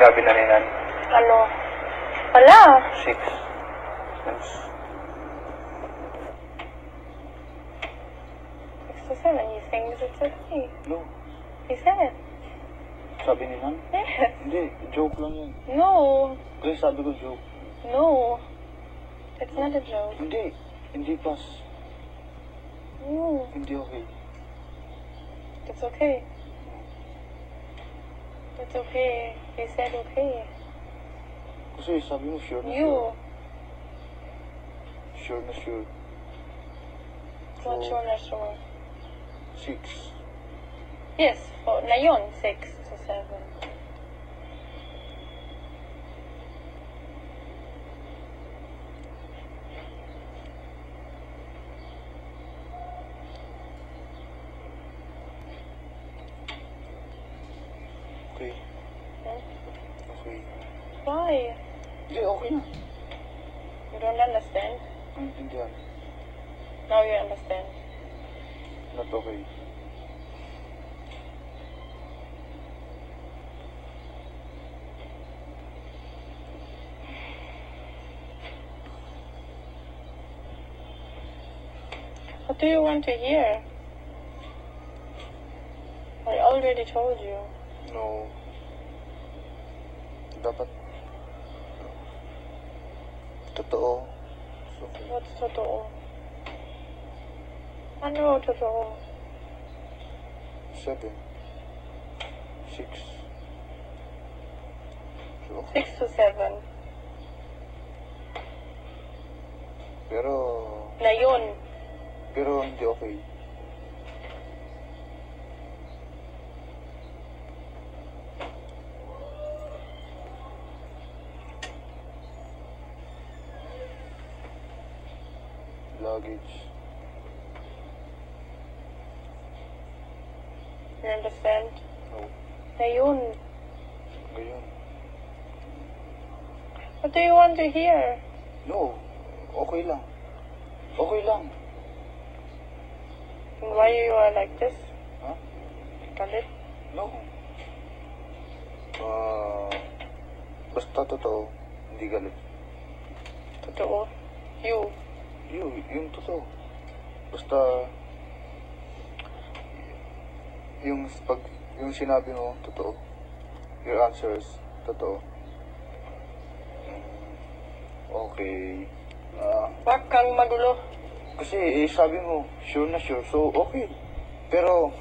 sinabi na ninan? Ano? Wala. 6. Six to seven. He thinks it's okay. No. He said it. Sabi ninan? Yes. Hindi, joke lang yun. No. Kasi sabi ko joke. No. It's not a joke. Hindi. Hindi pass. No. Hindi okay. It's okay. It's okay. He said okay. Kasi sabi mo sure na You. sure. Sure na sure. Not sure, not sure. 6. Yes. For, na yun. 6 to 7. Okay. Hmm? Okay. Why? Hindi, okay na. You don't understand? Naintindihan. Now you understand. Not okay. What do you want to hear? I already told you. No. Dapat totoo. So, What's totoo? Ano totoo? 7. 6. So, 6 to 7. pero Na yun. pero hindi okay. Luggage. You understand? No. Na yun. Ngayon. What do you want to hear? No. Okay lang. Okay lang. And why you are like this? Ha? Galit? No. Basta totoo. Hindi galit. Totoo? You. Yung totoo. Basta yung sinabi mo, totoo. Your answers, totoo. Okay. Wag kang magulo. Kasi sabi mo, sure na sure, so okay. Pero